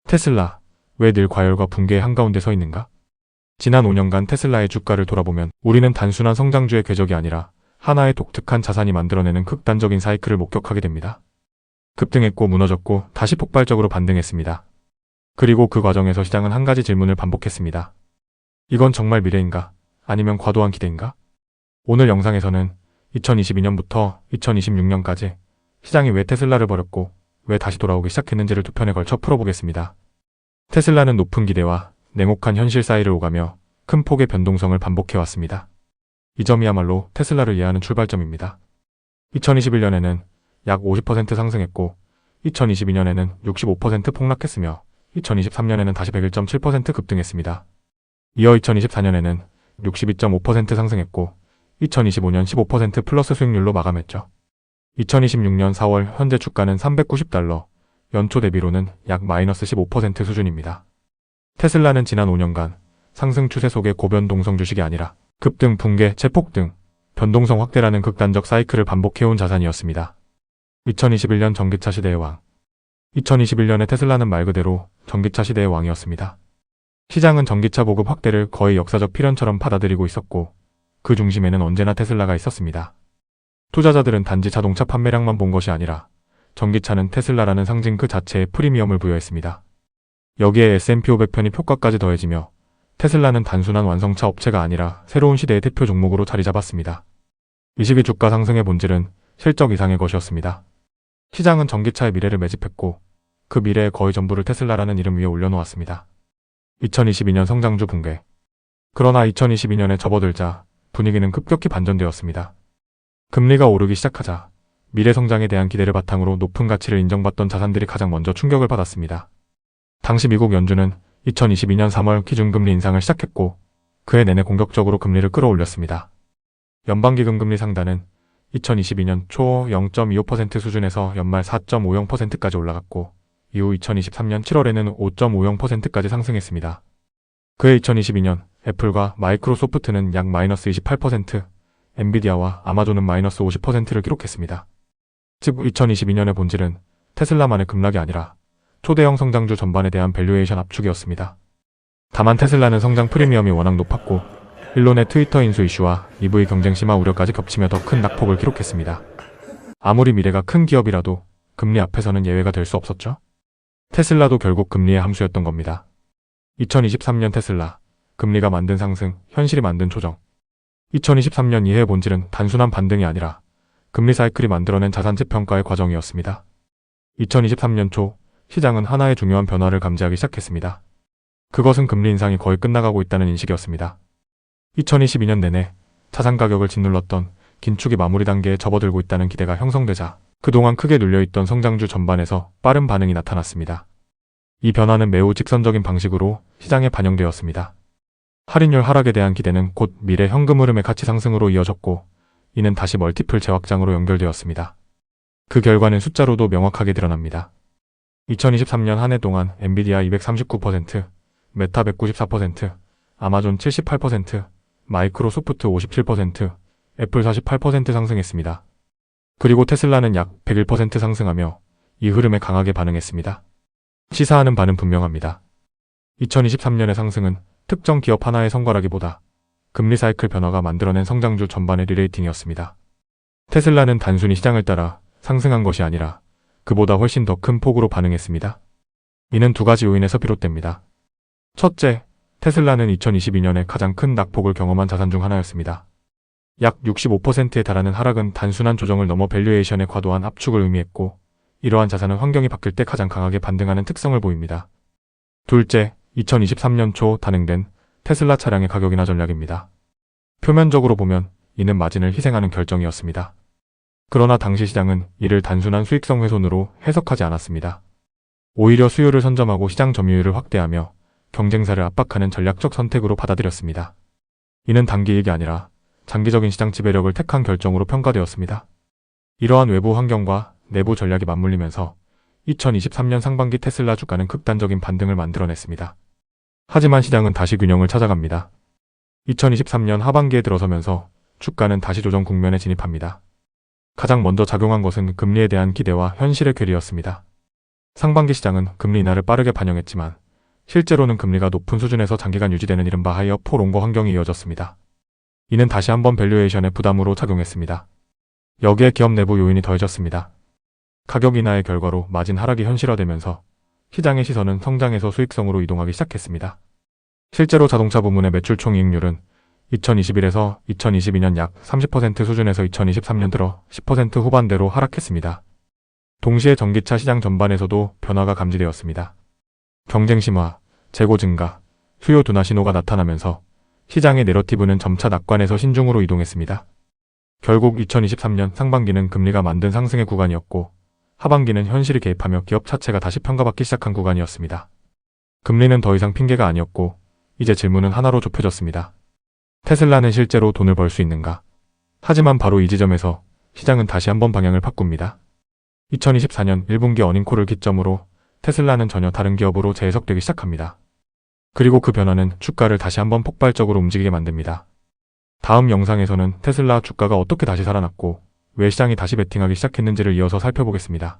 테슬라, 왜 늘 과열과 붕괴의 한가운데 서 있는가? 지난 5년간 테슬라의 주가를 돌아보면 우리는 단순한 성장주의 궤적이 아니라 하나의 독특한 자산이 만들어내는 극단적인 사이클을 목격하게 됩니다. 급등했고 무너졌고 다시 폭발적으로 반등했습니다. 그리고 그 과정에서 시장은 한 가지 질문을 반복했습니다. 이건 정말 미래인가? 아니면 과도한 기대인가? 오늘 영상에서는 2022년부터 2026년까지 시장이 왜 테슬라를 버렸고 왜 다시 돌아오기 시작했는지를 두 편에 걸쳐 풀어보겠습니다. 테슬라는 높은 기대와 냉혹한 현실 사이를 오가며 큰 폭의 변동성을 반복해왔습니다. 이 점이야말로 테슬라를 이해하는 출발점입니다. 2021년에는 약 50% 상승했고 2022년에는 65% 폭락했으며 2023년에는 다시 101.7% 급등했습니다. 이어 2024년에는 62.5% 상승했고 2025년 15% 플러스 수익률로 마감했죠. 2026년 4월 현재 주가는 $390, 연초 대비로는 약 마이너스 15% 수준입니다. 테슬라는 지난 5년간 상승 추세 속의 고변동성 주식이 아니라 급등, 붕괴, 재폭등, 변동성 확대라는 극단적 사이클을 반복해온 자산이었습니다. 2021년 전기차 시대의 왕. 2021년에 테슬라는 말 그대로 전기차 시대의 왕이었습니다. 시장은 전기차 보급 확대를 거의 역사적 필연처럼 받아들이고 있었고 그 중심에는 언제나 테슬라가 있었습니다. 투자자들은 단지 자동차 판매량만 본 것이 아니라 전기차는 테슬라라는 상징 그 자체에 프리미엄을 부여했습니다. 여기에 S&P 500 편입 효과까지 더해지며 테슬라는 단순한 완성차 업체가 아니라 새로운 시대의 대표 종목으로 자리 잡았습니다. 이 시기 주가 상승의 본질은 실적 이상의 것이었습니다. 시장은 전기차의 미래를 매집했고 그 미래의 거의 전부를 테슬라라는 이름 위에 올려놓았습니다. 2022년 성장주 붕괴. 그러나 2022년에 접어들자 분위기는 급격히 반전되었습니다. 금리가 오르기 시작하자 미래 성장에 대한 기대를 바탕으로 높은 가치를 인정받던 자산들이 가장 먼저 충격을 받았습니다. 당시 미국 연준은 2022년 3월 기준금리 인상을 시작했고 그해 내내 공격적으로 금리를 끌어올렸습니다. 연방기금 금리 상단은 2022년 초 0.25% 수준에서 연말 4.50%까지 올라갔고 이후 2023년 7월에는 5.50%까지 상승했습니다. 그해 2022년 애플과 마이크로소프트는 약 마이너스 28%, 엔비디아와 아마존은 마이너스 50%를 기록했습니다. 즉 2022년의 본질은 테슬라만의 급락이 아니라 초대형 성장주 전반에 대한 밸류에이션 압축이었습니다. 다만 테슬라는 성장 프리미엄이 워낙 높았고 일론의 트위터 인수 이슈와 EV 경쟁 심화 우려까지 겹치며 더 큰 낙폭을 기록했습니다. 아무리 미래가 큰 기업이라도 금리 앞에서는 예외가 될 수 없었죠. 테슬라도 결국 금리의 함수였던 겁니다. 2023년 테슬라, 금리가 만든 상승, 현실이 만든 조정. 2023년 이해의 본질은 단순한 반등이 아니라 금리 사이클이 만들어낸 자산 재평가의 과정이었습니다. 2023년 초 시장은 하나의 중요한 변화를 감지하기 시작했습니다. 그것은 금리 인상이 거의 끝나가고 있다는 인식이었습니다. 2022년 내내 자산 가격을 짓눌렀던 긴축이 마무리 단계에 접어들고 있다는 기대가 형성되자 그동안 크게 눌려있던 성장주 전반에서 빠른 반응이 나타났습니다. 이 변화는 매우 직선적인 방식으로 시장에 반영되었습니다. 할인율 하락에 대한 기대는 곧 미래 현금 흐름의 가치 상승으로 이어졌고 이는 다시 멀티플 재확장으로 연결되었습니다. 그 결과는 숫자로도 명확하게 드러납니다. 2023년 한 해 동안 엔비디아 239%, 메타 194%, 아마존 78%, 마이크로소프트 57%, 애플 48% 상승했습니다. 그리고 테슬라는 약 101% 상승하며 이 흐름에 강하게 반응했습니다. 시사하는 바는 분명합니다. 2023년의 상승은 특정 기업 하나의 성과라기보다 금리 사이클 변화가 만들어낸 성장주 전반의 리레이팅이었습니다. 테슬라는 단순히 시장을 따라 상승한 것이 아니라 그보다 훨씬 더 큰 폭으로 반응했습니다. 이는 두 가지 요인에서 비롯됩니다. 첫째, 테슬라는 2022년에 가장 큰 낙폭을 경험한 자산 중 하나였습니다. 약 65%에 달하는 하락은 단순한 조정을 넘어 밸류에이션의 과도한 압축을 의미했고 이러한 자산은 환경이 바뀔 때 가장 강하게 반등하는 특성을 보입니다. 둘째, 2023년 초 단행된 테슬라 차량의 가격 인하 전략입니다. 표면적으로 보면 이는 마진을 희생하는 결정이었습니다. 그러나 당시 시장은 이를 단순한 수익성 훼손으로 해석하지 않았습니다. 오히려 수요를 선점하고 시장 점유율을 확대하며 경쟁사를 압박하는 전략적 선택으로 받아들였습니다. 이는 단기 이익이 아니라 장기적인 시장 지배력을 택한 결정으로 평가되었습니다. 이러한 외부 환경과 내부 전략이 맞물리면서 2023년 상반기 테슬라 주가는 극단적인 반등을 만들어냈습니다. 하지만 시장은 다시 균형을 찾아갑니다. 2023년 하반기에 들어서면서 주가는 다시 조정 국면에 진입합니다. 가장 먼저 작용한 것은 금리에 대한 기대와 현실의 괴리였습니다. 상반기 시장은 금리 인하를 빠르게 반영했지만 실제로는 금리가 높은 수준에서 장기간 유지되는 이른바 하이어 포 롱거 환경이 이어졌습니다. 이는 다시 한번 밸류에이션의 부담으로 작용했습니다. 여기에 기업 내부 요인이 더해졌습니다. 가격 인하의 결과로 마진 하락이 현실화되면서 시장의 시선은 성장에서 수익성으로 이동하기 시작했습니다. 실제로 자동차 부문의 매출 총이익률은 2021에서 2022년 약 30% 수준에서 2023년 들어 10% 후반대로 하락했습니다. 동시에 전기차 시장 전반에서도 변화가 감지되었습니다. 경쟁 심화, 재고 증가, 수요 둔화 신호가 나타나면서 시장의 내러티브는 점차 낙관에서 신중으로 이동했습니다. 결국 2023년 상반기는 금리가 만든 상승의 구간이었고 하반기는 현실이 개입하며 기업 자체가 다시 평가받기 시작한 구간이었습니다. 금리는 더 이상 핑계가 아니었고 이제 질문은 하나로 좁혀졌습니다. 테슬라는 실제로 돈을 벌 수 있는가? 하지만 바로 이 지점에서 시장은 다시 한번 방향을 바꿉니다. 2024년 1분기 어닝콜을 기점으로 테슬라는 전혀 다른 기업으로 재해석되기 시작합니다. 그리고 그 변화는 주가를 다시 한번 폭발적으로 움직이게 만듭니다. 다음 영상에서는 테슬라 주가가 어떻게 다시 살아났고 왜 시장이 다시 베팅하기 시작했는지를 이어서 살펴보겠습니다.